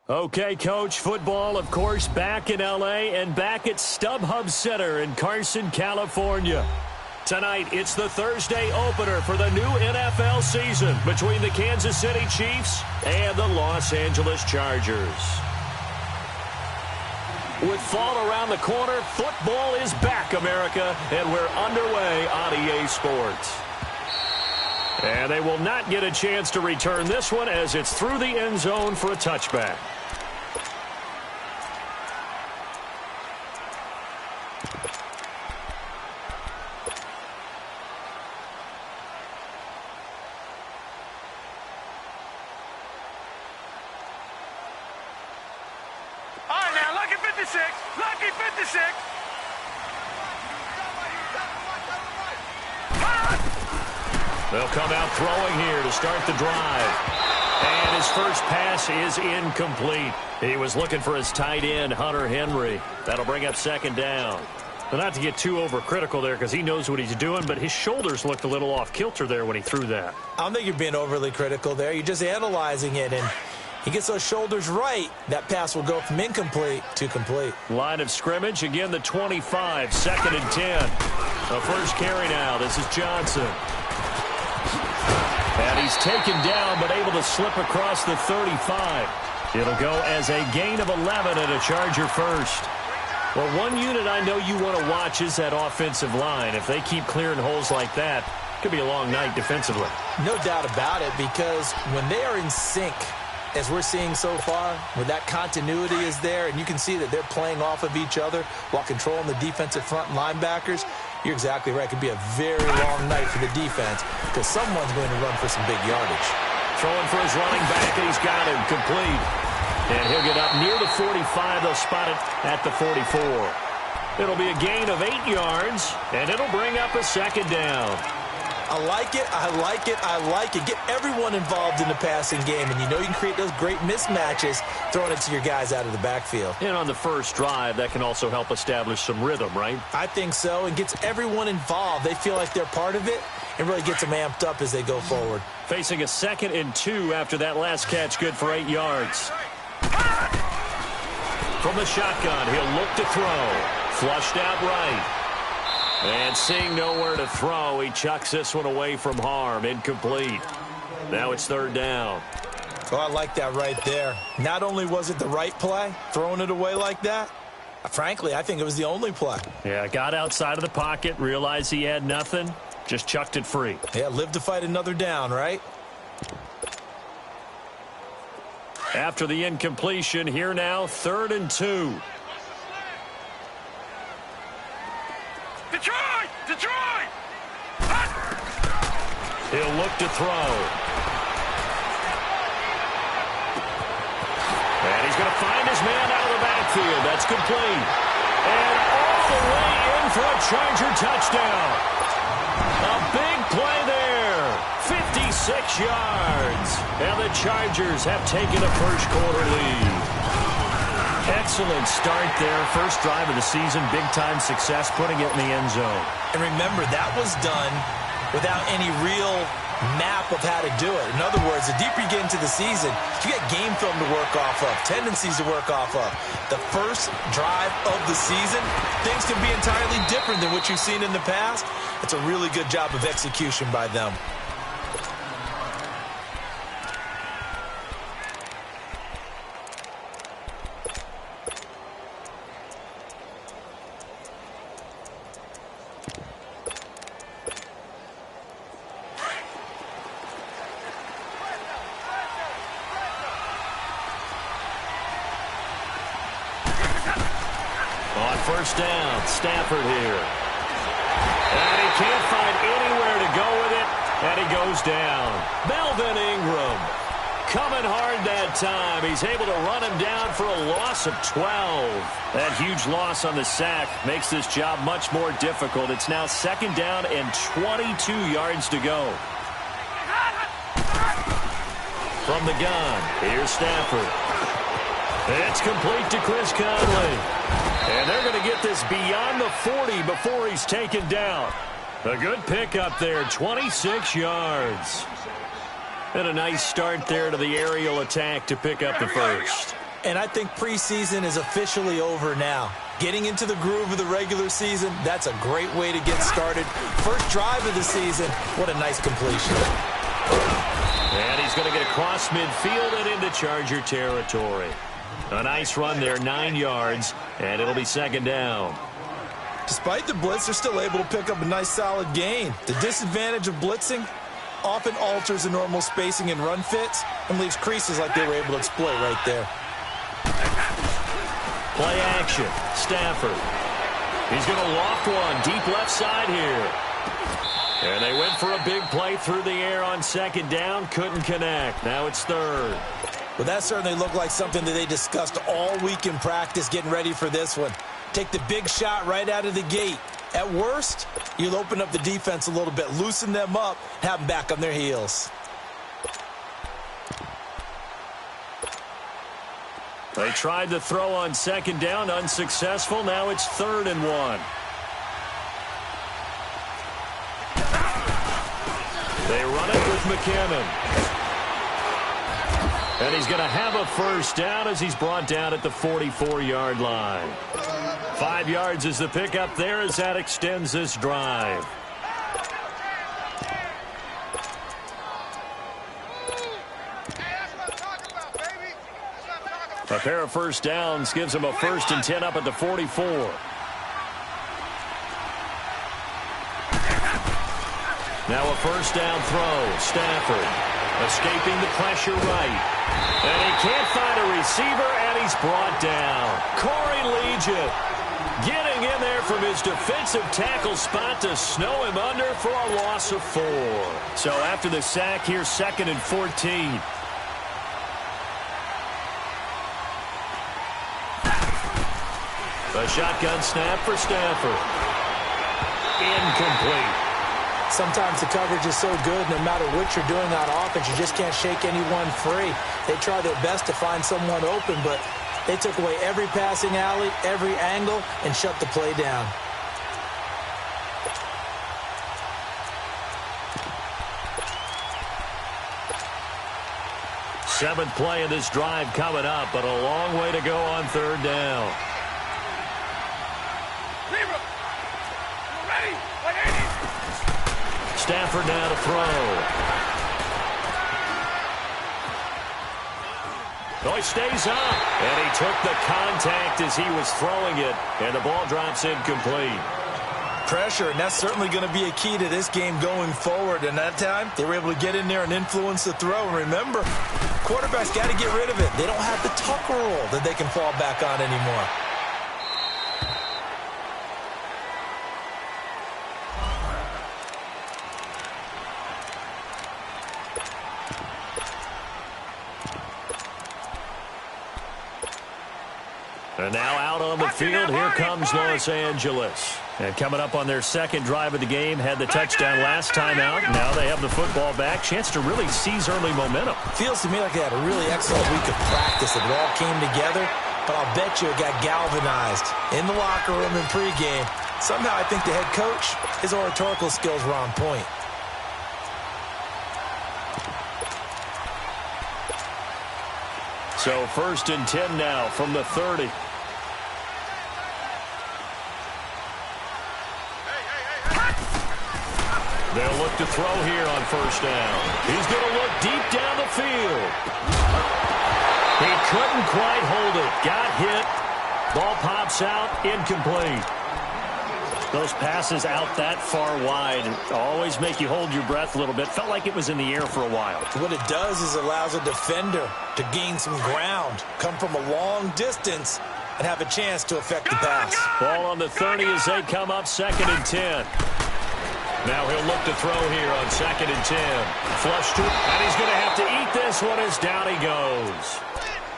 Okay, Coach, football, of course, back in L.A. and back at StubHub Center in Carson, California. Tonight, it's the Thursday opener for the new NFL season between the Kansas City Chiefs and the Los Angeles Chargers. With fall around the corner, football is back, America, and we're underway on EA Sports. And they will not get a chance to return this one as it's through the end zone for a touchback. They'll come out throwing here to start the drive. And his first pass is incomplete. He was looking for his tight end, Hunter Henry. That'll bring up second down. Well, not to get too overcritical there because he knows what he's doing, but his shoulders looked a little off kilter there when he threw that. I don't think you're being overly critical there. You're just analyzing it, and he gets those shoulders right. That pass will go from incomplete to complete. Line of scrimmage, again the 25, second and 10. The first carry now. This is Johnson. And he's taken down but able to slip across the 35. It'll go as a gain of 11 and a Charger first. Well, one unit I know you want to watch is that offensive line. If they keep clearing holes like that, it could be a long night defensively. No doubt about it, because when they are in sync, as we're seeing so far, where that continuity is there, and you can see that they're playing off of each other while controlling the defensive front linebackers, you're exactly right. It could be a very long night for the defense because someone's going to run for some big yardage. Throwing for his running back, and he's got him complete. And he'll get up near the 45. They'll spot it at the 44. It'll be a gain of 8 yards, and it'll bring up a second down. I like it, I like it, I like it. Get everyone involved in the passing game, and you know you can create those great mismatches throwing it to your guys out of the backfield. And on the first drive, that can also help establish some rhythm, right? I think so, and gets everyone involved. They feel like they're part of it, and really gets them amped up as they go forward. Facing a 2nd and 2 after that last catch, good for 8 yards. From the shotgun, he'll look to throw. Flushed out right. And seeing nowhere to throw, he chucks this one away from harm. Incomplete. Now it's third down. Oh, I like that right there. Not only was it the right play, throwing it away like that, frankly, I think it was the only play. Yeah, got outside of the pocket, realized he had nothing, just chucked it free. Yeah, live to fight another down, right? After the incompletion, here now, 3rd and 2. Detroit! He'll look to throw. And he's going to find his man out of the backfield. That's complete. And all the way in for a Charger touchdown. A big play there. 56 yards. And the Chargers have taken a first quarter lead. Excellent start there. First drive of the season. Big-time success, putting it in the end zone. And remember, that was done without any real map of how to do it. In other words, the deeper you get into the season, you got game film to work off of, tendencies to work off of. The first drive of the season, things can be entirely different than what you've seen in the past. It's a really good job of execution by them. First down, Stafford here. And he can't find anywhere to go with it, and he goes down. Melvin Ingram coming hard that time. He's able to run him down for a loss of 12. That huge loss on the sack makes this job much more difficult. It's now 2nd down and 22 yards to go. From the gun, here's Stafford. It's complete to Chris Conley. And they're going to get this beyond the 40 before he's taken down. A good pickup there, 26 yards. And a nice start there to the aerial attack to pick up the first. And I think preseason is officially over now. Getting into the groove of the regular season, that's a great way to get started. First drive of the season, what a nice completion. And he's going to get across midfield and into Charger territory. A nice run there, 9 yards, and it'll be second down. Despite the blitz, they're still able to pick up a nice solid gain. The disadvantage of blitzing often alters the normal spacing and run fits and leaves creases like they were able to exploit right there. Play action. Stafford. He's going to loft one deep left side here. And they went for a big play through the air on second down. Couldn't connect. Now it's third. Well, that certainly looked like something that they discussed all week in practice getting ready for this one. Take the big shot right out of the gate. At worst, you'll open up the defense a little bit, loosen them up, have them back on their heels. They tried to throw on second down, unsuccessful. Now it's 3rd and 1. They run it with McKinnon. And he's going to have a first down as he's brought down at the 44-yard line. 5 yards is the pickup there as that extends this drive. A pair of first downs gives him a 1st and 10 up at the 44. Now a first down throw. Stafford escaping the pressure right. And he can't find a receiver, and he's brought down. Corey Legion getting in there from his defensive tackle spot to snow him under for a loss of 4. So after the sack here, 2nd and 14. A shotgun snap for Stafford. Incomplete. Sometimes the coverage is so good, no matter what you're doing on offense, you just can't shake anyone free. They try their best to find someone open, but they took away every passing alley, every angle, and shut the play down. Seventh play of this drive coming up, but a long way to go on 3rd down. Stafford now to throw. Oh, he stays up. And he took the contact as he was throwing it. And the ball drops incomplete. Pressure, and that's certainly going to be a key to this game going forward. And that time, they were able to get in there and influence the throw. And remember, quarterbacks got to get rid of it. They don't have the Tucker rule that they can fall back on anymore. And now out on the field, here comes Los Angeles. And coming up on their 2nd drive of the game, had the touchdown last time out. Now they have the football back. Chance to really seize early momentum. Feels to me like they had a really excellent week of practice. It all came together, but I'll bet you it got galvanized in the locker room in pregame. Somehow I think the head coach, his oratorical skills were on point. So 1st and 10 now from the 30. They'll look to throw here on 1st down. He's going to look deep down the field. He couldn't quite hold it. Got hit. Ball pops out. Incomplete. Those passes out that far wide always make you hold your breath a little bit. Felt like it was in the air for a while. What it does is allows a defender to gain some ground, come from a long distance, and have a chance to affect the pass. Ball on the 30 as they come up 2nd and 10. Now he'll look to throw here on 2nd and 10. Flush to, and he's going to have to eat this one as down he goes.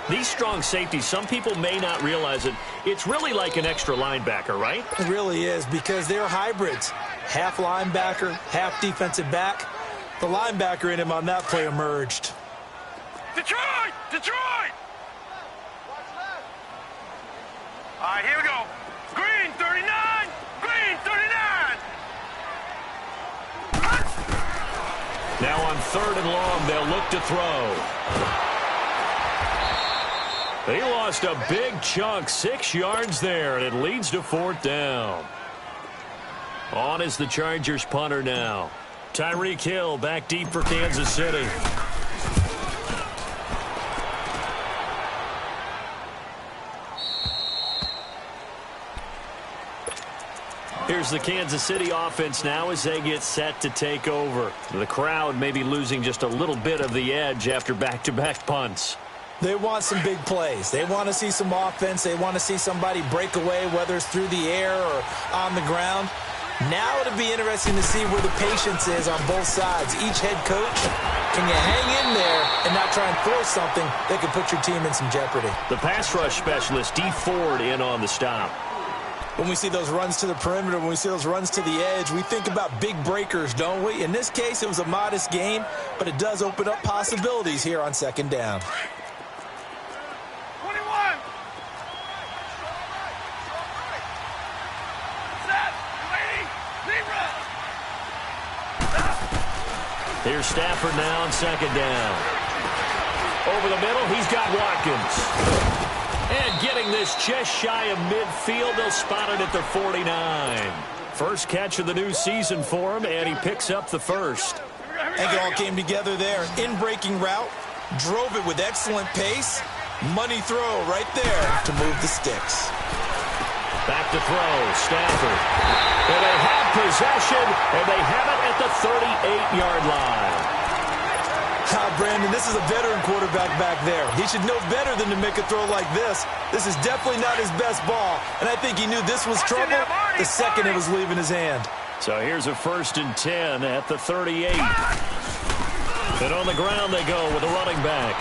These strong safeties, some people may not realize it. It's really like an extra linebacker, right? It really is, because they're hybrids. Half linebacker, half defensive back. The linebacker in him on that play emerged. Detroit! Detroit! All right, here we go. Green 39! Green 39! Now on 3rd and long, they'll look to throw. He lost a big chunk, 6 yards there, and it leads to 4th down. On is the Chargers punter now. Tyreek Hill back deep for Kansas City. Here's the Kansas City offense now as they get set to take over. The crowd may be losing just a little bit of the edge after back-to-back punts. They want some big plays. They want to see some offense. They want to see somebody break away, whether it's through the air or on the ground. Now it'll be interesting to see where the patience is on both sides. Each head coach, can you hang in there and not try and force something that could put your team in some jeopardy? The pass rush specialist, D. Ford, in on the stop. When we see those runs to the perimeter, when we see those runs to the edge, we think about big breakers, don't we? In this case, it was a modest gain, but it does open up possibilities here on 2nd down. 21. Set. Lady. Zebra. Here's Stafford now on 2nd down. Over the middle, he's got Watkins. And getting this just shy of midfield, they'll spot it at the 49. First catch of the new season for him, and he picks up the first. I think it all came together there. In-breaking route, drove it with excellent pace. Money throw right there to move the sticks. Back to throw, Stafford. And they have possession, and they have it at the 38-yard line. Brandon, this is a veteran quarterback back there. He should know better than to make a throw like this. This is definitely not his best ball, and I think he knew this was trouble the second it was leaving his hand. So here's a 1st and 10 at the 38. And on the ground they go with a running back.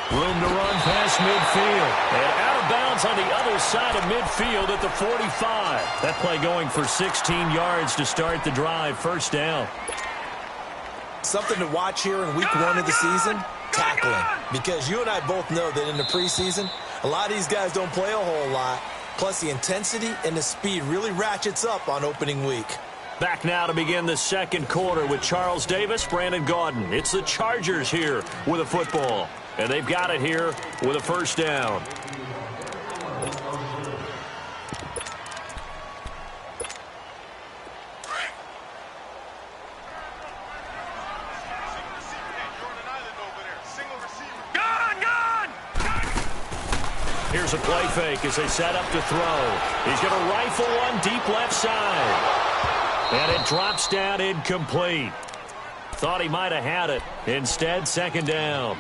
Room to run past midfield. And out of bounds on the other side of midfield at the 45. That play going for 16 yards to start the drive. 1st down. Something to watch here in week 1 of the season, tackling. Because you and I both know that in the preseason, a lot of these guys don't play a whole lot. Plus, the intensity and the speed really ratchets up on opening week. Back now to begin the 2nd quarter with Charles Davis, Brandon Gaudin. It's the Chargers here with a football. And they've got it here with a 1st down. Here's a play fake as they set up to throw. He's going to rifle one deep left side. And it drops down incomplete. Thought he might have had it. Instead, 2nd down.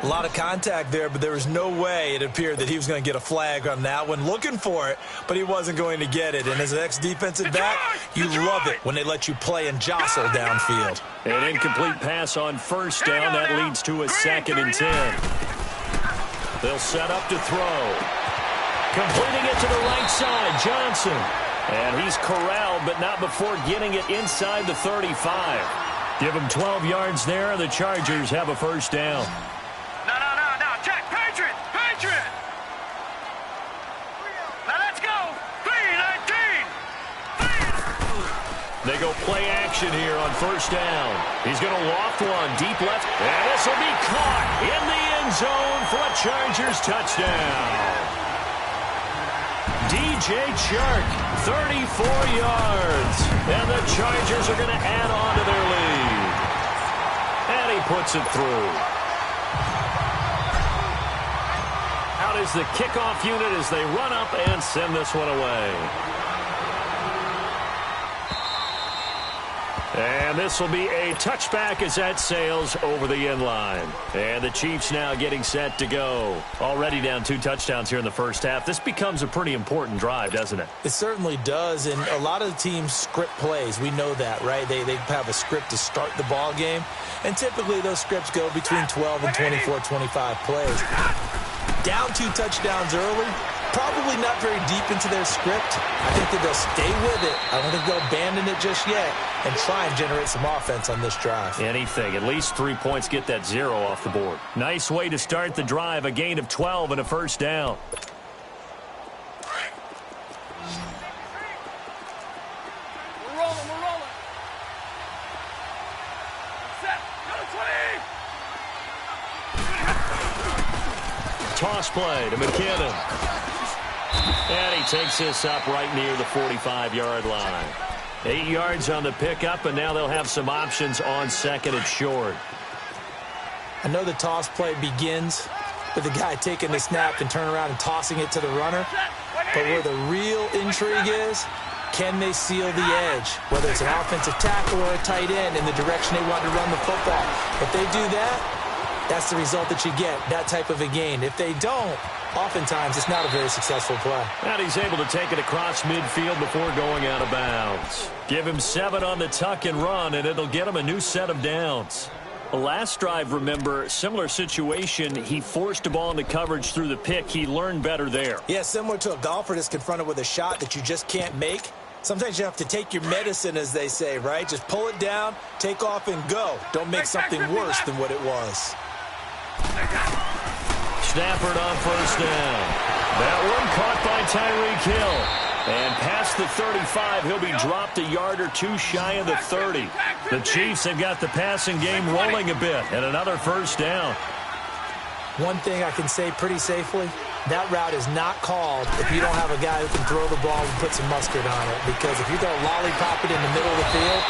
A lot of contact there, but there was no way it appeared that he was going to get a flag on that one. Looking for it, but he wasn't going to get it. And as an ex-defensive back, you love it when they let you play and jostle downfield. An incomplete pass on 1st down. That leads to a 2nd and 10. They'll set up to throw. Completing it to the right side, Johnson. And he's corralled, but not before getting it inside the 35. Give him 12 yards there, and the Chargers have a 1st down. No. Check. Patriot. Now let's go. 3-19. They go play action here on 1st down. He's going to loft one deep left, and this will be caught in the end zone for a Chargers touchdown. DJ Chark, 34 yards, and the Chargers are going to add on to their lead. And he puts it through. Out is the kickoff unit as they run up and send this one away. And this will be a touchback as that sails over the end line. And the Chiefs now getting set to go. Already down 2 touchdowns here in the 1st half. This becomes a pretty important drive, doesn't it? It certainly does, and a lot of the teams script plays. We know that, right? They have a script to start the ball game, and typically those scripts go between 12 and 24, 25 plays. Down 2 touchdowns early, probably not very deep into their script. I think that they'll stay with it. I don't think they'll abandon it just yet and try and generate some offense on this drive. Anything. At least 3 points, get that 0 off the board. Nice way to start the drive. A gain of 12 and a 1st down. We're rolling. Set. Go 20. toss play to McKinnon. And he takes this up right near the 45-yard line. 8 yards on the pickup, and now they'll have some options on second and short. I know the toss play begins with the guy taking the snap and turning around and tossing it to the runner. But where the real intrigue is, can they seal the edge? Whether it's an offensive tackle or a tight end in the direction they want to run the football. If they do that, that's the result that you get, that type of a gain. If they don't, oftentimes it's not a very successful play. And he's able to take it across midfield before going out of bounds. Give him 7 on the tuck and run, and it'll get him a new set of downs. The last drive, remember, similar situation. He forced a ball into coverage through the pick. He learned better there. Yeah, similar to a golfer that's confronted with a shot that you just can't make. Sometimes you have to take your medicine, as they say, right? Just pull it down, take off, and go. Don't make something worse than what it was. Stafford on first down. That one caught by Tyreek Hill. And past the 35, he'll be dropped a yard or two shy of the 30. The Chiefs have got the passing game rolling a bit, and another first down. One thing I can say pretty safely, that route is not called if you don't have a guy who can throw the ball and put some mustard on it. Because if you go lollipop it in the middle of the field,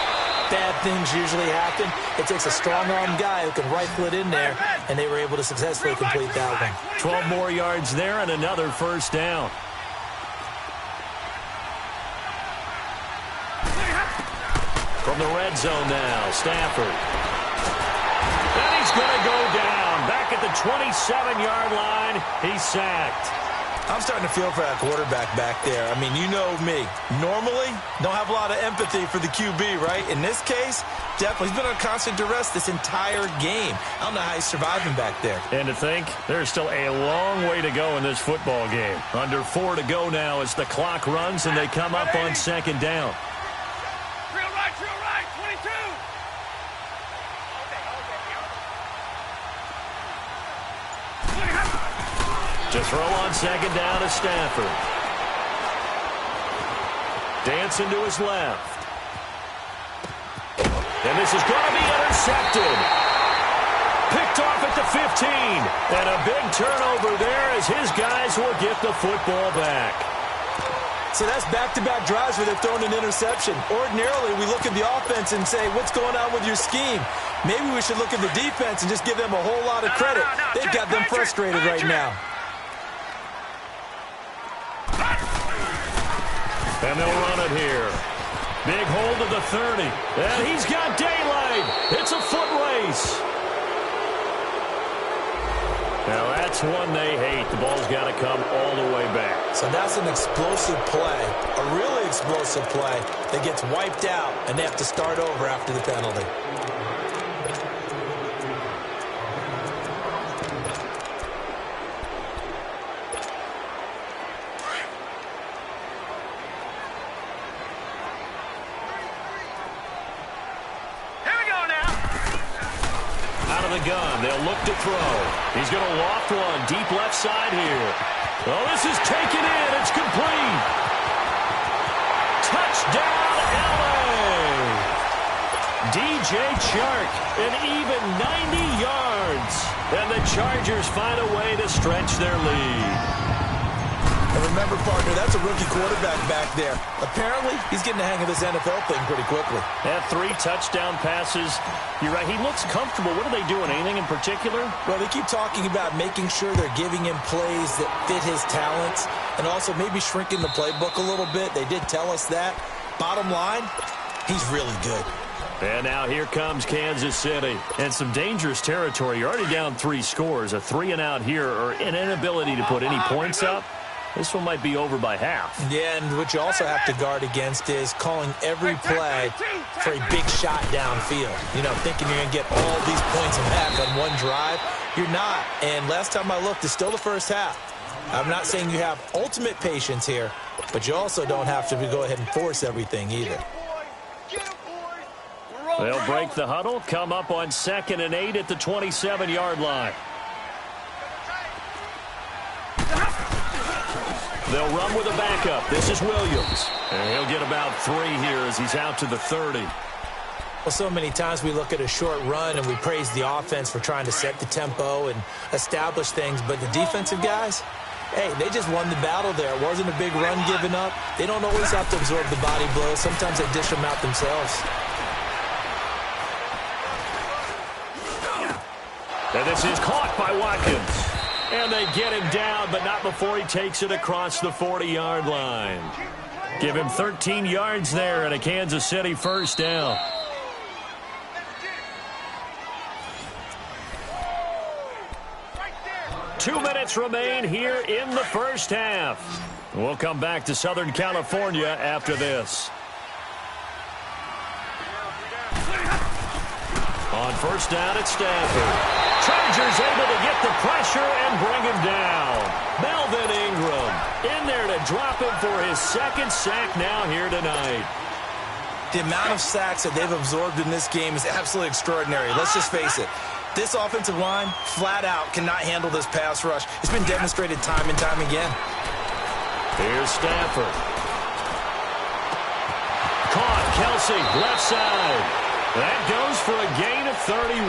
bad things usually happen. It takes a strong-arm guy who can rifle it in there, and they were able to successfully complete that one. 12 more yards there and another first down. From the red zone now, Stafford. And he's going to go down. Back at the 27-yard line, he's sacked. I'm starting to feel for that quarterback back there. I mean, you know me. Normally, don't have a lot of empathy for the QB, right? In this case, definitely. He's been under constant duress this entire game. I don't know how he's surviving back there. And to think, there's still a long way to go in this football game. Under 4 to go now as the clock runs and they come up on second down. Real right, 22. To throw on second down to Stafford. Dancing to his left. And this is going to be intercepted. Picked off at the 15. And a big turnover there as his guys will get the football back. So that's back-to-back drives where they've thrown an interception. Ordinarily, we look at the offense and say, what's going on with your scheme? Maybe we should look at the defense and just give them a whole lot of credit. They've got them frustrated right now. And they'll run it here. Big hold of the 30. And he's got daylight. It's a foot race. Now that's one they hate. The ball's got to come all the way back. So that's an explosive play, a really explosive play that gets wiped out, and they have to start over after the penalty. Gun. They'll look to throw. He's going to loft one deep left side here. Oh, this is taken in. It's complete. Touchdown, LA. DJ Chark, an even 90 yards. And the Chargers find a way to stretch their lead. And remember, partner, that's a rookie quarterback back there. Apparently, he's getting the hang of this NFL thing pretty quickly. Had 3 touchdown passes. You're right, he looks comfortable. What are they doing? Anything in particular? Well, they keep talking about making sure they're giving him plays that fit his talents and also maybe shrinking the playbook a little bit. They did tell us that. Bottom line, he's really good. And now here comes Kansas City. And some dangerous territory. You're already down 3 scores. A 3-and-out here or an inability to put any points up. This one might be over by half. Yeah, and what you also have to guard against is calling every play for a big shot downfield. You know, thinking you're going to get all these points back on one drive. You're not. And last time I looked, it's still the first half. I'm not saying you have ultimate patience here, but you also don't have to go ahead and force everything either. They'll break the huddle, come up on 2nd and 8 at the 27-yard line. They'll run with a backup. This is Williams. And he'll get about 3 here as he's out to the 30. Well, so many times we look at a short run and we praise the offense for trying to set the tempo and establish things, but the defensive guys, hey, they just won the battle there. It wasn't a big run given up. They don't always have to absorb the body blows. Sometimes they dish them out themselves. And this is caught by Watkins. And they get him down, but not before he takes it across the 40-yard line. Give him 13 yards there and a Kansas City first down. Two minutes remain here in the first half. We'll come back to Southern California after this. On first down at Stanford. Chargers able to get the pressure and bring him down. Melvin Ingram in there to drop him for his second sack now here tonight. The amount of sacks that they've absorbed in this game is absolutely extraordinary. Let's just face it. This offensive line, flat out, cannot handle this pass rush. It's been demonstrated time and time again. Here's Stanford. Caught, Kelsey, left side. That goes for a gain of 31.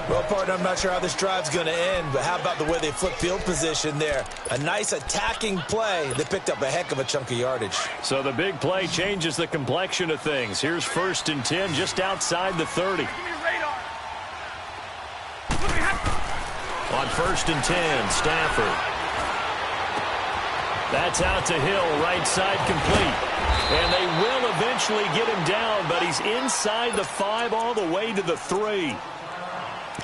Well, partner, I'm not sure how this drive's going to end, but how about the way they flip field position there? A nice attacking play. They picked up a heck of a chunk of yardage. So the big play changes the complexion of things. Here's 1st and 10 just outside the 30. On 1st and 10, Stafford. That's out to Hill, right side complete. And they will eventually get him down, but he's inside the 5 all the way to the 3.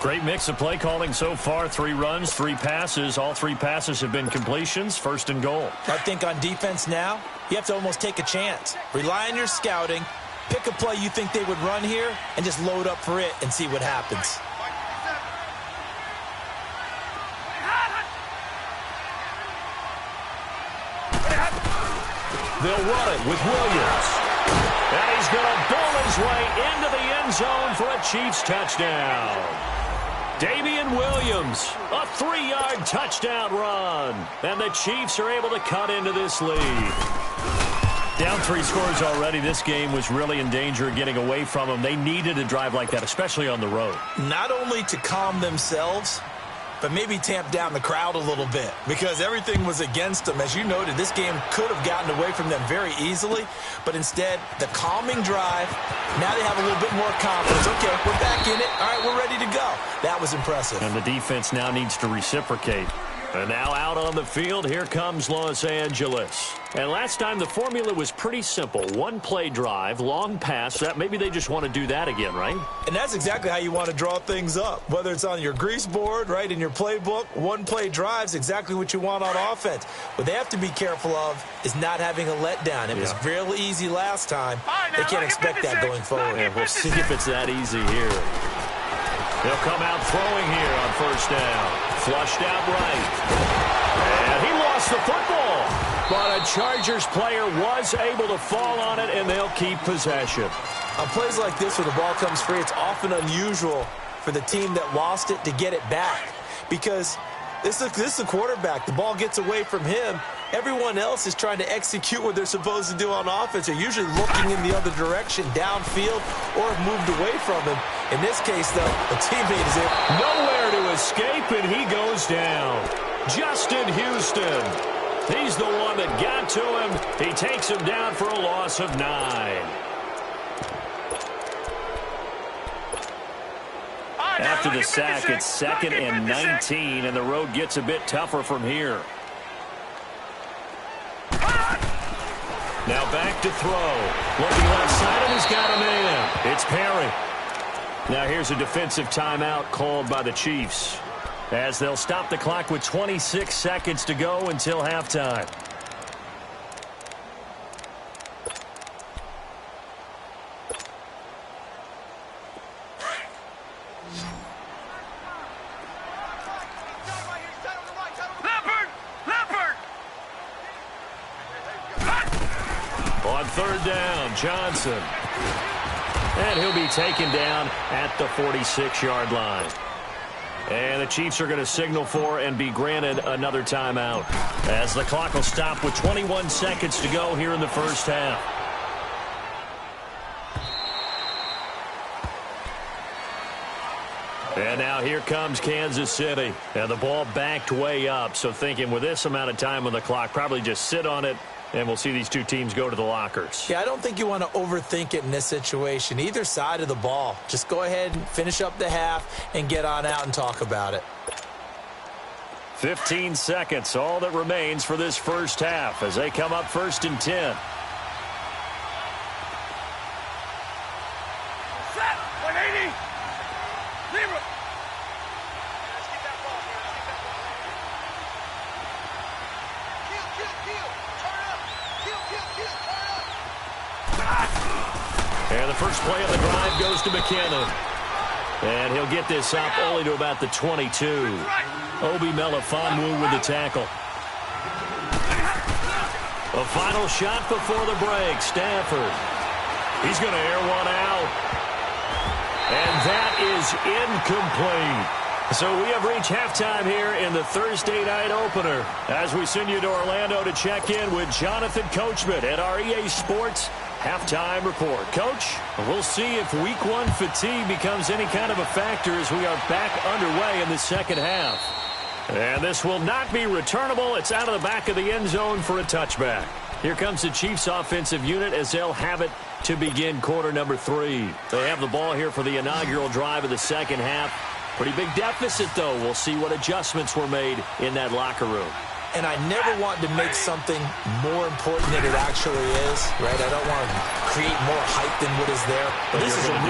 Great mix of play calling so far. 3 runs, 3 passes. All 3 passes have been completions. 1st and goal. I think on defense now, you have to almost take a chance. Rely on your scouting. Pick a play you think they would run here and just load up for it and see what happens. They'll run it with Williams. And he's going to bowl his way into the end zone for a Chiefs touchdown. Damian Williams, a 3-yard touchdown run. And the Chiefs are able to cut into this lead. Down 3 scores already. This game was really in danger of getting away from them. They needed a drive like that, especially on the road. Not only to calm themselves, but maybe tamp down the crowd a little bit because everything was against them. As you noted, this game could have gotten away from them very easily, but instead, the calming drive, now they have a little bit more confidence. Okay, we're back in it. All right, we're ready to go. That was impressive. And the defense now needs to reciprocate. And now out on the field, here comes Los Angeles. And last time, the formula was pretty simple. 1-play drive, long pass. That maybe they just want to do that again, right? And that's exactly how you want to draw things up. Whether it's on your grease board, right, in your playbook, 1-play drive's exactly what you want on offense. What they have to be careful of is not having a letdown. It was real easy last time. They can't expect that going forward. Yeah, we'll see if it's that easy here. They'll come out throwing here on first down. Flushed out right. And he lost the football. But a Chargers player was able to fall on it, and they'll keep possession. On plays like this where the ball comes free, it's often unusual for the team that lost it to get it back. Because this is the quarterback. The ball gets away from him. Everyone else is trying to execute what they're supposed to do on offense. They're usually looking in the other direction, downfield, or have moved away from him. In this case, though, the teammate is in. Nowhere to escape, and he goes down. Justin Houston. He's the one that got to him. He takes him down for a loss of 9. After the sack, it's 2nd and 19, and the road gets a bit tougher from here. Now back to throw. Looking left side, and he's got a man. It's Perry. Now here's a defensive timeout called by the Chiefs, as they'll stop the clock with 26 seconds to go until halftime. On 3rd down, Johnson. And he'll be taken down at the 46-yard line. And the Chiefs are going to signal for and be granted another timeout, as the clock will stop with 21 seconds to go here in the first half. And now here comes Kansas City. And the ball backed way up. So thinking with this amount of time on the clock, probably just sit on it, and we'll see these two teams go to the lockers. Yeah, I don't think you want to overthink it in this situation. Either side of the ball. Just go ahead and finish up the half and get on out and talk about it. 15 seconds, all that remains for this first half as they come up 1st and 10. Set. 180. Zero. And the first play of the drive goes to McKinnon. And he'll get this up only to about the 22. Obi Melifonwu with the tackle. A final shot before the break. Stafford. He's going to air one out. And that is incomplete. So we have reached halftime here in the Thursday night opener as we send you to Orlando to check in with Jonathan Coachman at our EA Sports Halftime Report. Coach, we'll see if Week 1 fatigue becomes any kind of a factor as we are back underway in the second half. And this will not be returnable. It's out of the back of the end zone for a touchback. Here comes the Chiefs offensive unit as they'll have it to begin quarter number 3. They have the ball here for the inaugural drive of the second half. Pretty big deficit, though. We'll see what adjustments were made in that locker room. And I never want to make something more important than it actually is, right? I don't want to create more hype than what is there. But this is I'm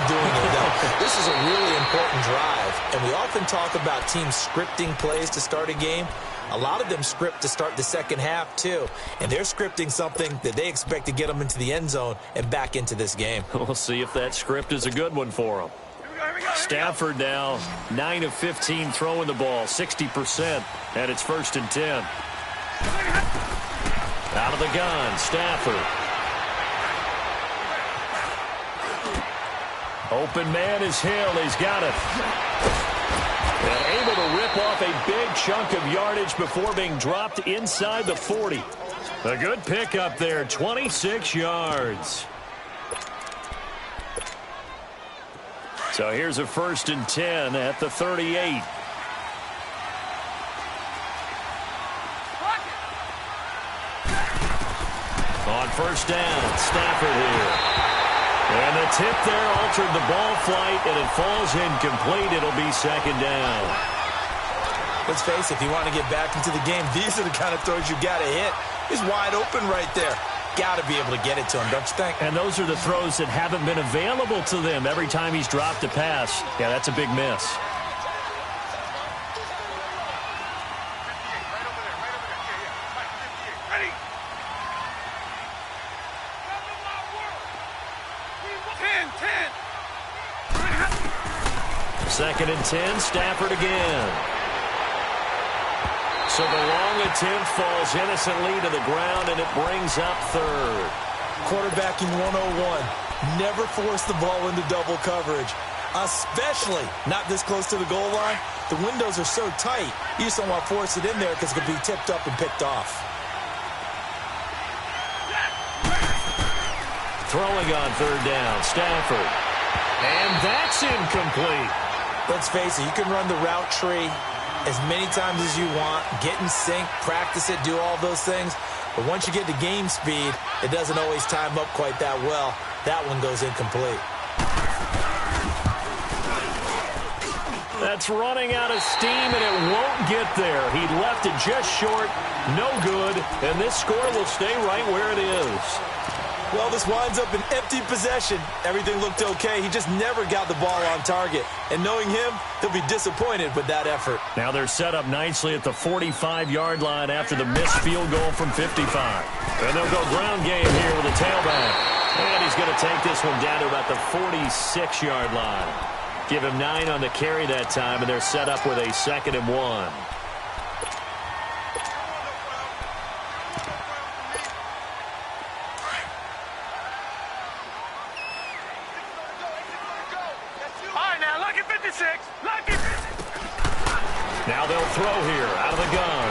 doing it, though. This is a really important drive. And we often talk about teams scripting plays to start a game. A lot of them script to start the second half, too. And they're scripting something that they expect to get them into the end zone and back into this game. We'll see if that script is a good one for them. Stafford now 9 of 15 throwing the ball, 60%, and it's 1st and 10. Out of the gun, Stafford. Open man is Hill. He's got it. And able to rip off a big chunk of yardage before being dropped inside the 40. A good pickup there, 26 yards. So here's a 1st and 10 at the 38. On 1st down, Stafford here. And the tip there altered the ball flight, and it falls incomplete. It'll be 2nd down. Let's face it, if you want to get back into the game, these are the kind of throws you got to hit. He's wide open right there. Got to be able to get it to him, don't you think? And those are the throws that haven't been available to them every time he's dropped a pass. Yeah, that's a big miss. Ready. 2nd and 10, Stafford again. So the long attempt falls innocently to the ground, and it brings up 3rd. Quarterbacking 101. Never force the ball into double coverage, especially not this close to the goal line. The windows are so tight, you just don't want to force it in there because it could be tipped up and picked off. Throwing on 3rd down, Stafford. And that's incomplete. Let's face it, you can run the route tree as many times as you want, get in sync, practice it, do all those things. But once you get to game speed, it doesn't always time up quite that well. That one goes incomplete. That's running out of steam, and it won't get there. He left it just short, no good, and this score will stay right where it is. Well, this winds up an empty possession. Everything looked okay. He just never got the ball on target. And knowing him, he'll be disappointed with that effort. Now they're set up nicely at the 45-yard line after the missed field goal from 55. And they'll go ground game here with a tailback. And he's going to take this one down to about the 46-yard line. Give him 9 on the carry that time, and they're set up with a 2nd and 1. Now they'll throw here out of the gun.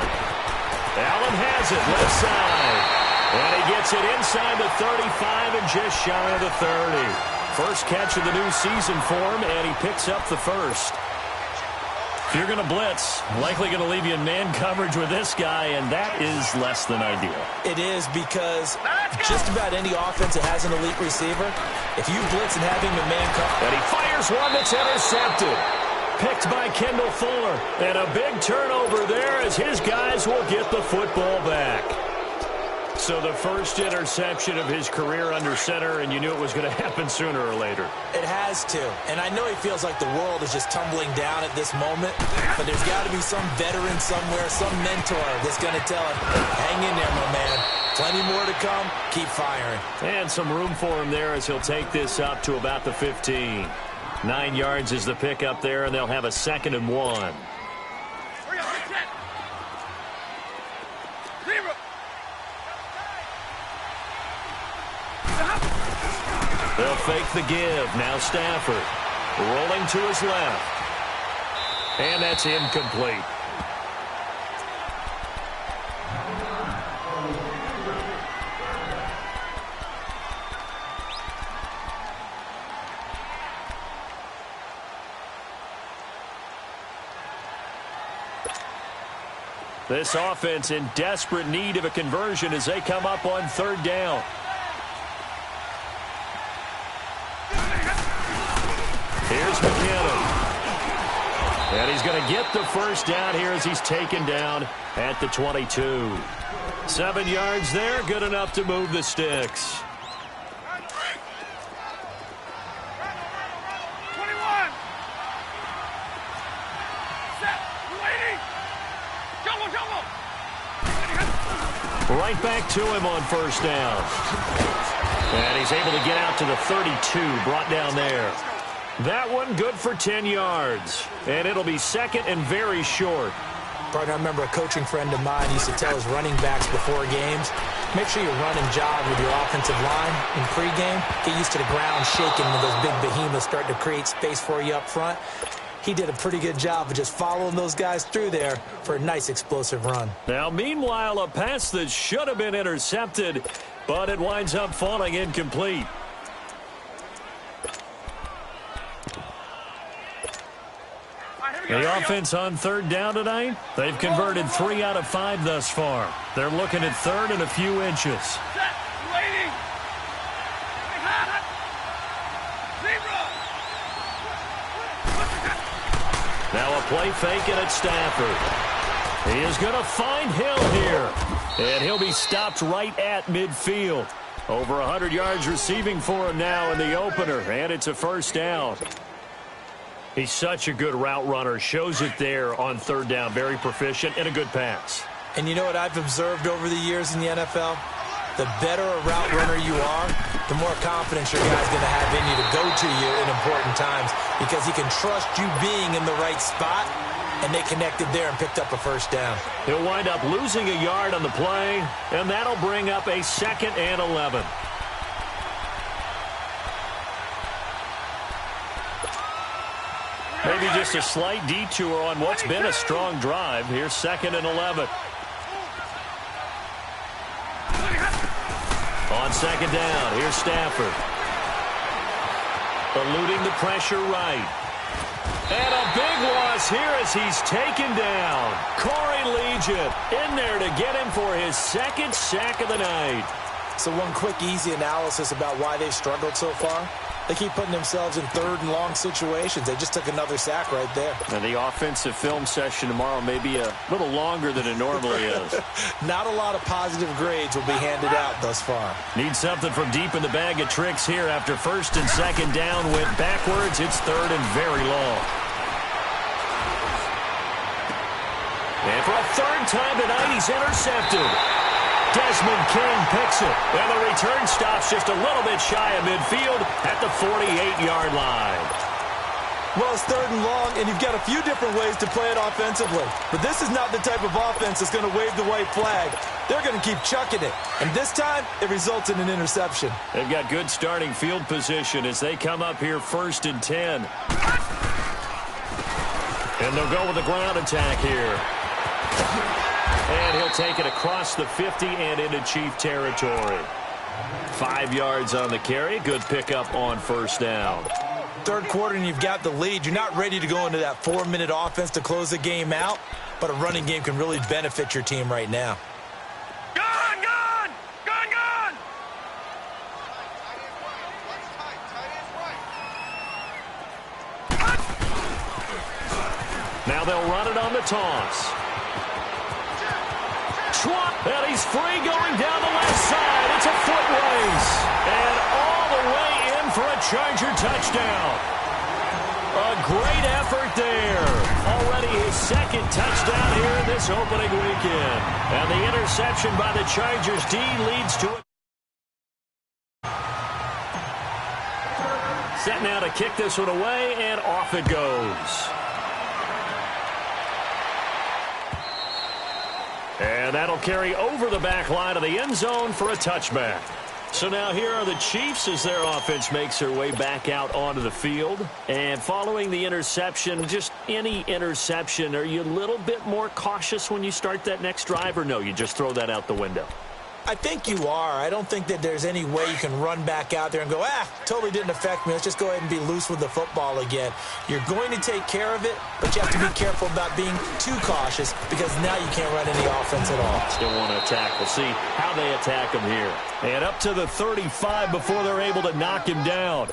Allen has it left side. And he gets it inside the 35 and just shy of the 30. First catch of the new season for him, and he picks up the 1st. you're going to blitz, likely going to leave you in man coverage with this guy, and that is less than ideal. It is because just about any offense that has an elite receiver, if you blitz and have him in man coverage. And he fires one that's intercepted. Picked by Kendall Fuller. And a big turnover there as his guys will get the football back. So the first interception of his career under center, and you knew it was going to happen sooner or later. It has to. And I know he feels like the world is just tumbling down at this moment, but there's got to be some veteran somewhere, some mentor that's going to tell him, hang in there, my man. Plenty more to come. Keep firing. And some room for him there as he'll take this up to about the 15. 9 yards is the pickup there, and they'll have a 2nd and 1. They'll fake the give. Now Stafford rolling to his left. And that's incomplete. This offense in desperate need of a conversion as they come up on 3rd down. Here's McKinnon. And he's going to get the first down here as he's taken down at the 22. 7 yards there, good enough to move the sticks. 21. Set. Waiting. Jumble. Right back to him on 1st down. And he's able to get out to the 32, brought down there. That one good for 10 yards. And it'll be 2nd and very short. Partner, I remember a coaching friend of mine used to tell his running backs before games, make sure you run and jog with your offensive line in pregame. Get used to the ground shaking when those big behemoths start to create space for you up front. He did a pretty good job of just following those guys through there for a nice explosive run. Now, meanwhile, a pass that should have been intercepted, but it winds up falling incomplete. The offense on 3rd down tonight, they've converted 3 out of 5 thus far. They're looking at 3rd and a few inches. Set. Waiting. Zebra. Now a play fake and it's Stafford. He is going to find Hill here. And he'll be stopped right at midfield. Over 100 yards receiving for him now in the opener. And it's a 1st down. He's such a good route runner. Shows it there on 3rd down. Very proficient and a good pass. And you know what I've observed over the years in the NFL? The better a route runner you are, the more confidence your guy's going to have in you to go to you in important times because he can trust you being in the right spot, and they connected there and picked up a 1st down. He'll wind up losing a yard on the play, and that'll bring up a 2nd and 11. Maybe just a slight detour on what's been a strong drive. Here's 2nd and 11. On 2nd down, here's Stafford. Eluding the pressure right. And a big loss here as he's taken down. Corey Legion in there to get him for his 2nd sack of the night. So one quick, easy analysis about why they've struggled so far. They keep putting themselves in 3rd and long situations. They just took another sack right there. And the offensive film session tomorrow may be a little longer than it normally is. Not a lot of positive grades will be handed out thus far. Need something from deep in the bag of tricks here after 1st and 2nd down. Went backwards. It's 3rd and very long. And for a 3rd time tonight, he's intercepted. Desmond King picks it. And the return stops just a little bit shy of midfield at the 48-yard line. Well, it's 3rd and long, and you've got a few different ways to play it offensively. But this is not the type of offense that's going to wave the white flag. They're going to keep chucking it. And this time, it results in an interception. They've got good starting field position as they come up here 1st and 10. And they'll go with the ground attack here. And he'll take it across the 50 and into Chief territory. 5 yards on the carry. Good pickup on 1st down. Third quarter and you've got the lead. You're not ready to go into that 4-minute offense to close the game out, but a running game can really benefit your team right now. Gone, gone! Gone, gone! Now they'll run it on the toss. And he's free going down the left side. It's a foot race. And all the way in for a Charger touchdown. A great effort there. Already his second touchdown here in this opening weekend. And the interception by the Chargers D leads to it. Set now to kick this one away, and off it goes. And that'll carry over the back line of the end zone for a touchback. So now here are the Chiefs as their offense makes their way back out onto the field. And following the interception, just any interception, are you a little bit more cautious when you start that next drive, or no, you just throw that out the window? I think you are. I don't think that there's any way you can run back out there and go, totally didn't affect me. Let's just go ahead and be loose with the football again. You're going to take care of it, but you have to be careful about being too cautious because now you can't run any offense at all. Still want to attack. We'll see how they attack him here. And up to the 35 before they're able to knock him down.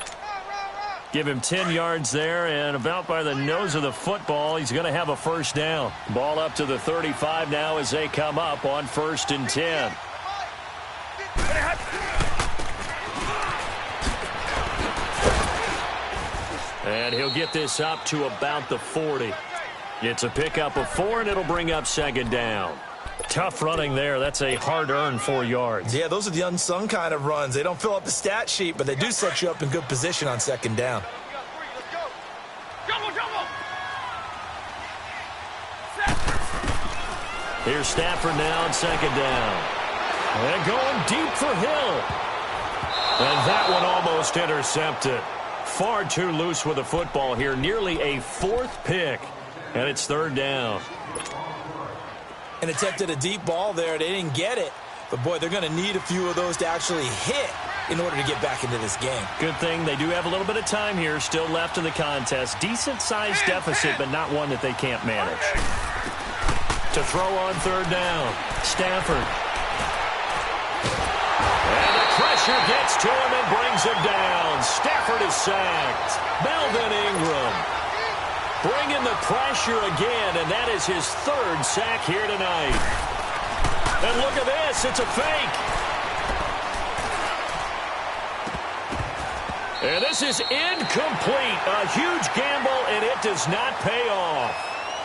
Give him 10 yards there, and about by the nose of the football, he's going to have a first down. Ball up to the 35 now as they come up on 1st and 10. And he'll get this up to about the 40. It's a pickup of 4, and it'll bring up 2nd down. Tough running there. That's a hard-earned 4 yards. Yeah, those are the unsung kind of runs. They don't fill up the stat sheet, but they do set you up in good position on 2nd down. Let's go. Jumbo, jumbo. Here's Stafford now on 2nd down. And going deep for Hill. And that one almost intercepted. Far too loose with the football here. Nearly a 4th pick. And it's 3rd down. And attempted a deep ball there. They didn't get it. But, boy, they're going to need a few of those to actually hit in order to get back into this game. Good thing they do have a little bit of time here still left in the contest. Decent-sized deficit, but not one that they can't manage. To throw on 3rd down. Stafford. And the pressure gets to him and brings him down. Stafford is sacked. Melvin Ingram bringing the pressure again, and that is his 3rd sack here tonight. And look at this. It's a fake. And this is incomplete. A huge gamble, and it does not pay off.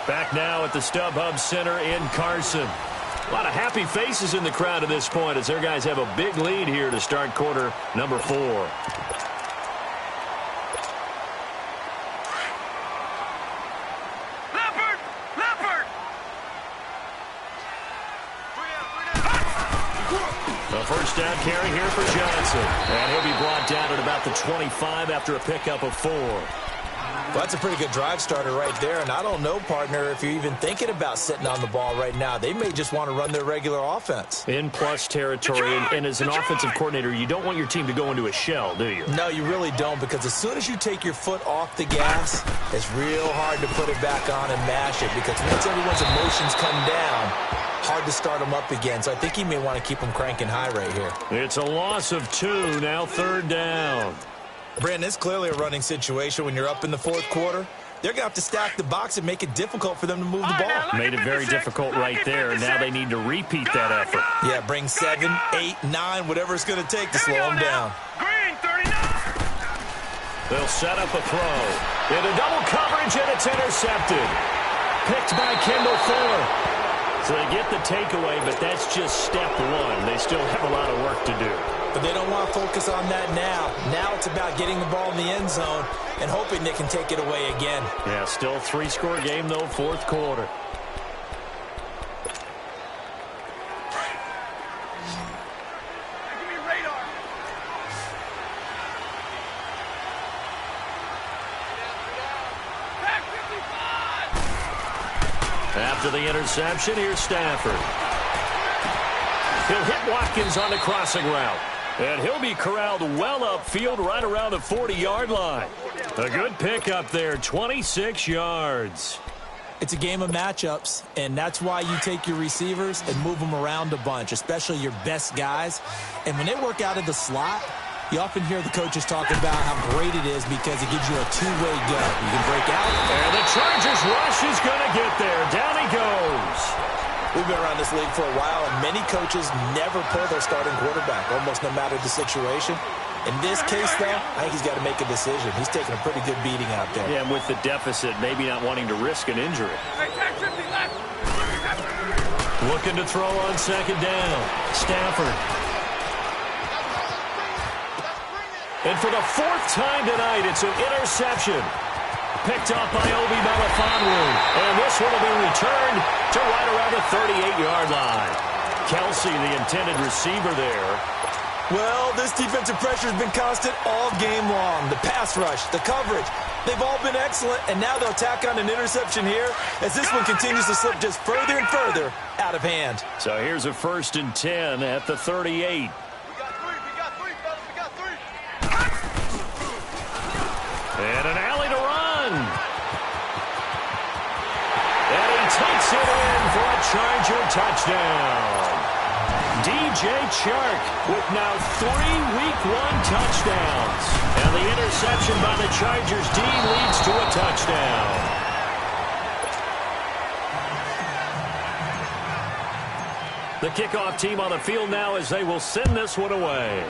Back now at the StubHub Center in Carson. A lot of happy faces in the crowd at this point as their guys have a big lead here to start quarter number 4. Leopard! Leopard! A first down carry here for Johnson. And he'll be brought down at about the 25 after a pickup of 4. Well, that's a pretty good drive starter right there. And I don't know, partner, if you're even thinking about sitting on the ball right now. They may just want to run their regular offense. In plus territory. And as an offensive coordinator, you don't want your team to go into a shell, do you? No, you really don't, because as soon as you take your foot off the gas, it's real hard to put it back on and mash it, because once everyone's emotions come down, hard to start them up again. So I think he may want to keep them cranking high right here. It's a loss of 2, now 3rd down. Brandon, it's clearly a running situation when you're up in the 4th quarter. They're going to have to stack the box and make it difficult for them to move the ball. Made it very difficult right there. Now they need to repeat that effort. Yeah, bring 7, 8, 9, whatever it's going to take to slow them down. Green, 39. They'll set up a throw. Into double coverage, and it's intercepted. Picked by Kendall Fuller. So they get the takeaway, but that's just step 1. They still have a lot of work to do. But they don't want to focus on that now. Now it's about getting the ball in the end zone and hoping they can take it away again. Yeah, still 3-score game, though, 4th quarter. Give me radar. Back 55. After the interception, here's Stafford. He'll hit Watkins on the crossing route. And he'll be corralled well upfield right around the 40-yard line. A good pickup there, 26 yards. It's a game of matchups, and that's why you take your receivers and move them around a bunch, especially your best guys. And when they work out of the slot, you often hear the coaches talking about how great it is because it gives you a two-way go. You can break out. And the Chargers rush is going to get there. Down he goes. We've been around this league for a while, and many coaches never pull their starting quarterback, almost no matter the situation. In this case, though, I think he's got to make a decision. He's taking a pretty good beating out there. Yeah, and with the deficit, maybe not wanting to risk an injury. Looking to throw on second down. Stafford. And for the fourth time tonight, it's an interception. Picked up by Obi Melifonwu. And this one will be returned to right around the 38-yard line. Kelsey, the intended receiver there. Well, this defensive pressure has been constant all game long. The pass rush, the coverage, they've all been excellent, and now they'll tack on an interception here as this one continues to slip just further and further out of hand. So here's a 1st and 10 at the 38. And an alley to run. And he takes it in for a Charger touchdown. DJ Chark with now 3 Week 1 touchdowns. And the interception by the Chargers D leads to a touchdown. The kickoff team on the field now as they will send this one away.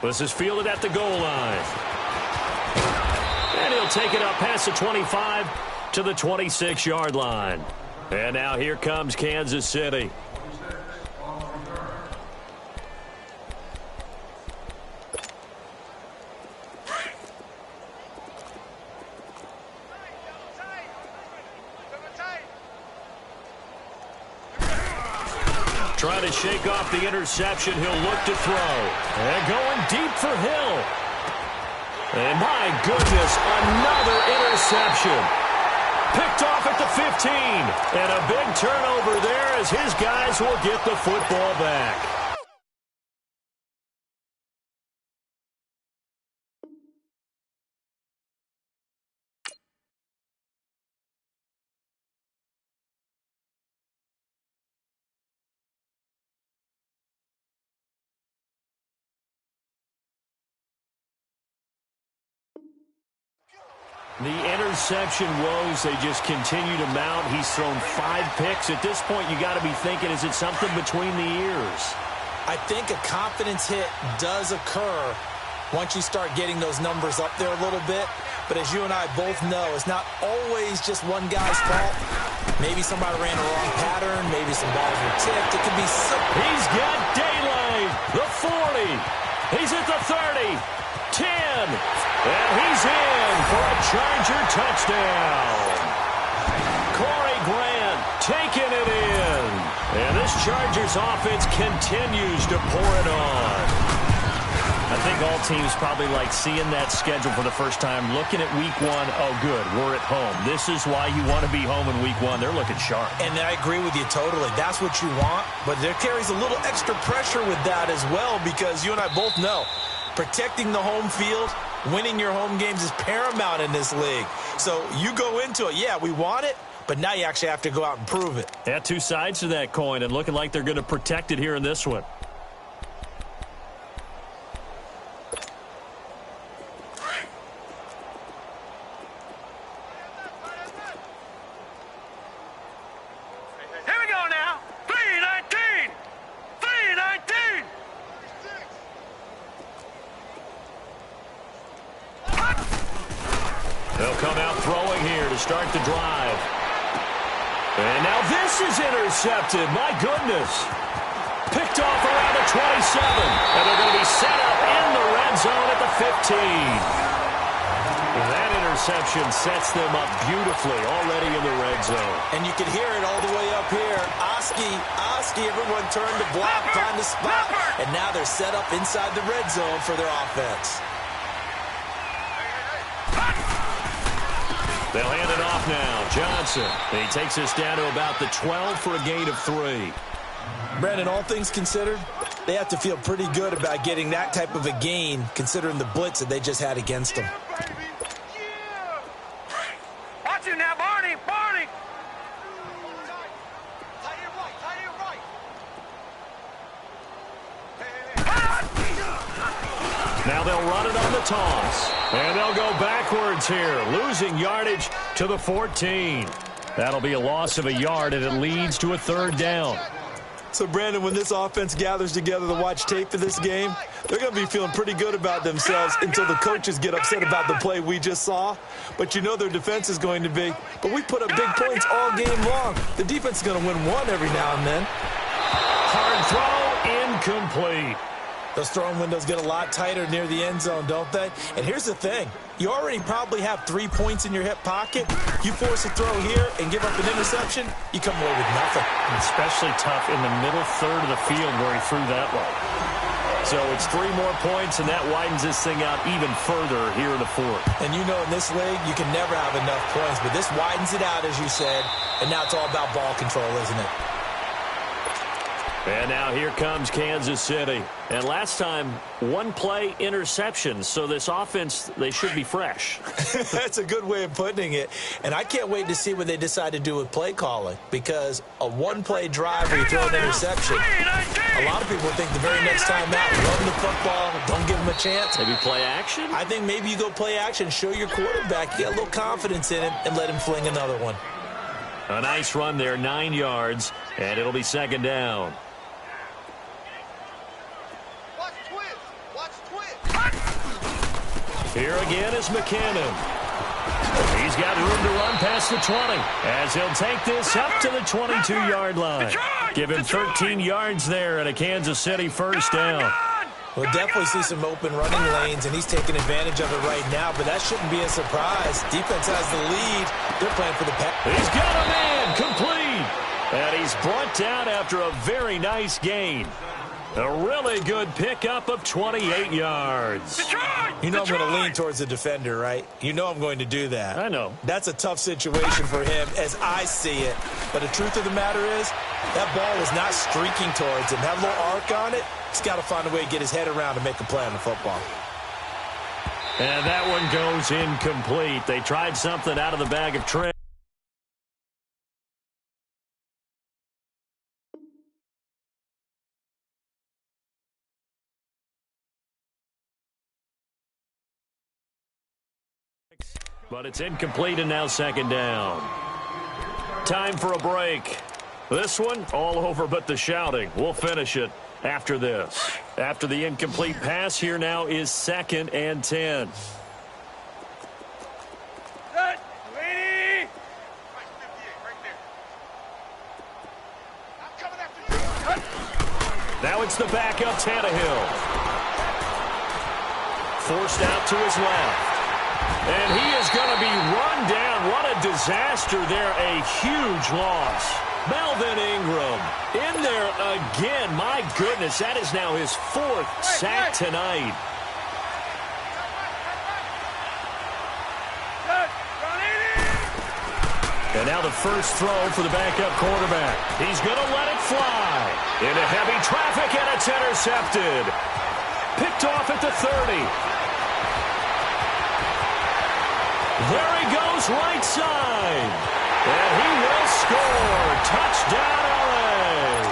This is fielded at the goal line. And he'll take it up past the 25 to the 26-yard line. And now here comes Kansas City. Trying to shake off the interception. He'll look to throw. And going deep for Hill. And my goodness, another interception. Picked off at the 15. And a big turnover there as his guys will get the football back. The interception woes, they just continue to mount. He's thrown 5 picks. At this point, you got to be thinking, is it something between the ears? I think a confidence hit does occur once you start getting those numbers up there a little bit. But as you and I both know, it's not always just one guy's fault. Maybe somebody ran a wrong pattern. Maybe some balls were tipped. It could be simple. He's got daylight. The 40. He's at the 30. 10. And he's in for a Charger touchdown. Corey Grant taking it in. And this Chargers offense continues to pour it on. I think all teams probably like seeing that schedule for the first time, looking at week 1. Oh, good, we're at home. This is why you want to be home in week 1. They're looking sharp. And I agree with you totally. That's what you want. But there carries a little extra pressure with that as well because you and I both know protecting the home field, winning your home games is paramount in this league. So you go into it, yeah, we want it, but now you actually have to go out and prove it. Yeah, 2 sides to that coin, and looking like they're going to protect it here in this one. Here we go now. 319. 319. They'll come out throwing here to start the drive. And now this is intercepted. My goodness. Picked off around the 27. And they're going to be set up in the red zone at the 15. That interception sets them up beautifully already in the red zone. And you can hear it all the way up here. Oski, everyone turned to block, find the spot. And now they're set up inside the red zone for their offense. They'll hand it off now. Johnson. He takes us down to about the 12 for a gain of 3. Brandon, all things considered, they have to feel pretty good about getting that type of a gain considering the blitz that they just had against them. Yeah, baby. Yeah. Watch it now, Barney. Barney. Now they'll run it on the toss. And they'll go backwards here, losing yardage to the 14. That'll be a loss of a yard, and it leads to a third down. So, Brandon, when this offense gathers together to watch tape for this game, they're going to be feeling pretty good about themselves until the coaches get upset about the play we just saw. But you know their defense is going to be. But we put up big points all game long. The defense is going to win one every now and then. Hard throw, incomplete. Those throwing windows get a lot tighter near the end zone, don't they? And here's the thing. You already probably have 3 points in your hip pocket. You force a throw here and give up an interception, you come away with nothing. Especially tough in the middle third of the field where he threw that one. So it's 3 more points, and that widens this thing out even further here in the fourth. And you know in this league, you can never have enough points, but this widens it out, as you said, and now it's all about ball control, isn't it? And now here comes Kansas City. And last time, 1 play interception. So this offense, they should be fresh. That's a good way of putting it. And I can't wait to see what they decide to do with play calling. Because a 1-play drive where you throw an interception, a lot of people think the very next time out, run the football, don't give them a chance. Maybe play action? I think maybe you go play action, show your quarterback, get a little confidence in him, and let him fling another one. A nice run there, 9 yards, and it'll be second down. Here again is McKinnon. He's got room to run past the 20 as he'll take this up to the 22-yard line. Give him 13 yards there and a Kansas City first down. We'll definitely see some open running lanes, and he's taking advantage of it right now, but that shouldn't be a surprise. Defense has the lead. They're playing for the pass. He's got a man complete. And he's brought down after a very nice gain. A really good pickup of 28 yards. You know I'm going to lean towards the defender, right? You know I'm going to do that. I know. That's a tough situation for him as I see it. But the truth of the matter is, that ball is not streaking towards him. Have a little arc on it. He's got to find a way to get his head around and make a play on the football. And that one goes incomplete. They tried something out of the bag of tricks. But it's incomplete and now second down. Time for a break. This one all over but the shouting. We'll finish it after this. After the incomplete pass, here now is 2nd and 10. Now it's the backup Tannehill. Forced out to his left. And he is going to be run down. What a disaster there. A huge loss. Melvin Ingram in there again. My goodness, that is now his 4th sack tonight. And now the first throw for the backup quarterback. He's going to let it fly. Into heavy traffic, and it's intercepted. Picked off at the 30. There he goes, right side. And he will score. Touchdown, LA.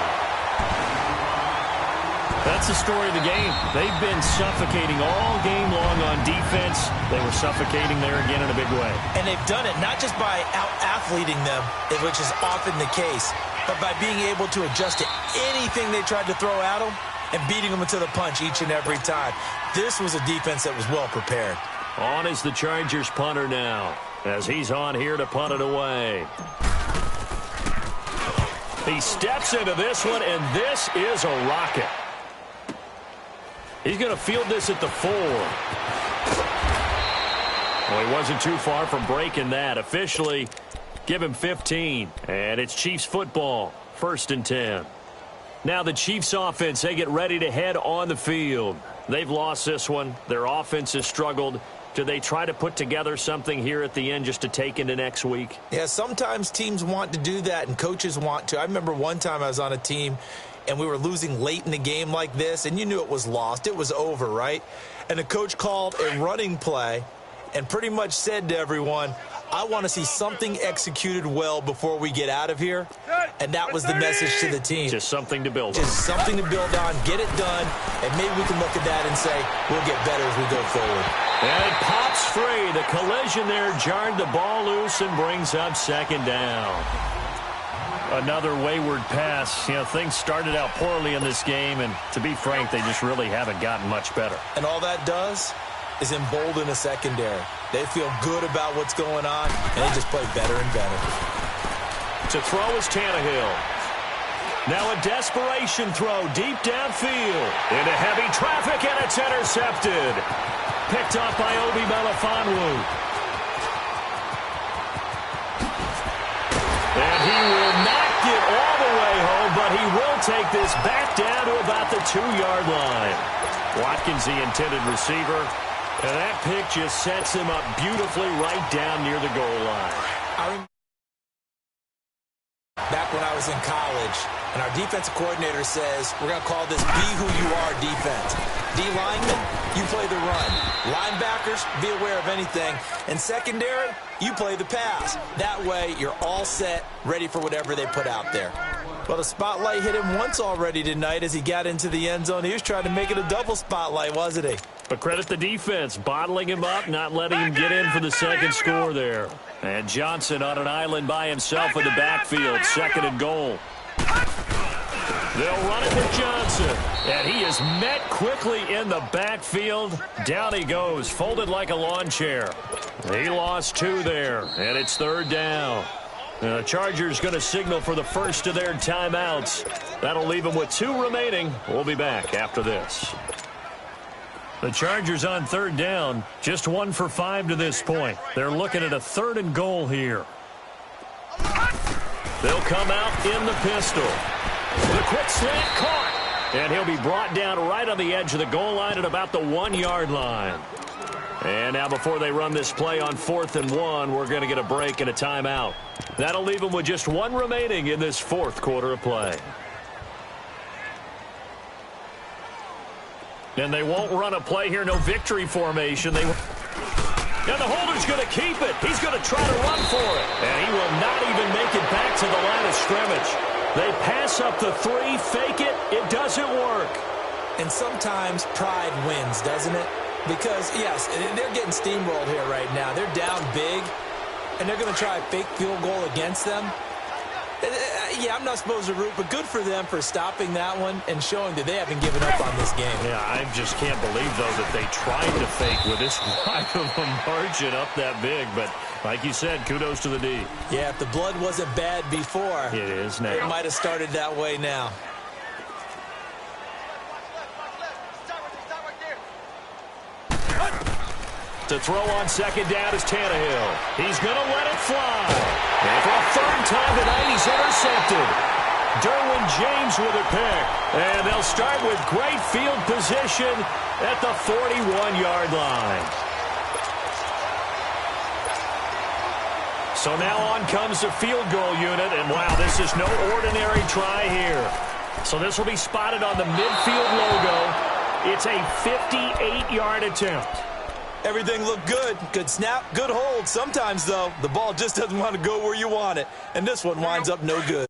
That's the story of the game. They've been suffocating all game long on defense. They were suffocating there again in a big way. And they've done it not just by out-athleting them, which is often the case, but by being able to adjust to anything they tried to throw at them and beating them into the punch each and every time. This was a defense that was well prepared. On is the Chargers punter now, as he's on here to punt it away. He steps into this one, and this is a rocket. He's going to field this at the 4. Well, he wasn't too far from breaking that. Officially, give him 15. And it's Chiefs football, 1st and 10. Now the Chiefs offense, they get ready to head on the field. They've lost this one. Their offense has struggled. Do they try to put together something here at the end just to take into next week? Yeah, sometimes teams want to do that, and coaches want to. I remember one time I was on a team, and we were losing late in the game like this, and you knew it was lost. It was over, right? And the coach called a running play and pretty much said to everyone, I want to see something executed well before we get out of here. And that was the message to the team. Just something to build on. Just something to build on, get it done, and maybe we can look at that and say, we'll get better as we go forward. And it pops free. The collision there jarred the ball loose and brings up second down. Another wayward pass. You know, things started out poorly in this game, and to be frank, they just really haven't gotten much better. And all that does is embolden a secondary. They feel good about what's going on, and they just play better and better. To throw is Tannehill. Now a desperation throw deep downfield. Into heavy traffic, and it's intercepted. Picked up by Obi Melifonwu. And he will not get all the way home, but he will take this back down to about the 2-yard line. Watkins, the intended receiver. And that pick just sets him up beautifully right down near the goal line. Back when I was in college, and our defensive coordinator says, we're going to call this be who you are defense. D linemen, you play the run. Linebackers, be aware of anything. And secondary, you play the pass. That way, you're all set, ready for whatever they put out there. Well, the spotlight hit him once already tonight as he got into the end zone. He was trying to make it a double spotlight, wasn't he? But credit the defense, bottling him up, not letting him get in for the second score there. And Johnson on an island by himself in the backfield, second and goal. They'll run it with Johnson. And he is met quickly in the backfield. Down he goes, folded like a lawn chair. He lost 2 there, and it's third down. The Chargers going to signal for the first of their timeouts. That'll leave them with 2 remaining. We'll be back after this. The Chargers on third down, just 1 for 5 to this point. They're looking at a 3rd and goal here. They'll come out in the pistol. The quick slant caught. And he'll be brought down right on the edge of the goal line at about the 1-yard line. And now before they run this play on 4th and 1, we're going to get a break and a timeout. That'll leave them with just 1 remaining in this 4th quarter of play. And they won't run a play here, no victory formation. And the holder's going to keep it. He's going to try to run for it. And he will not even make it back to the line of scrimmage. They pass up the 3, fake it. It doesn't work. And sometimes pride wins, doesn't it? Because, yes, they're getting steamrolled here right now. They're down big, and they're going to try a fake field goal against them. Yeah, I'm not supposed to root, but good for them for stopping that one and showing that they haven't given up on this game. Yeah, I just can't believe, though, that they tried to fake with this wide of a margin up that big. But like you said, kudos to the D. Yeah, if the blood wasn't bad before, it is now. It might have started that way now. To throw on second down is Tannehill. He's going to let it fly. And for a 3rd time tonight, he's intercepted. Derwin James with a pick. And they'll start with great field position at the 41-yard line. So now on comes the field goal unit. And, wow, this is no ordinary try here. So this will be spotted on the midfield logo. It's a 58-yard attempt. Everything looked good. Good snap, good hold. Sometimes, though, the ball just doesn't want to go where you want it. And this one winds up no good.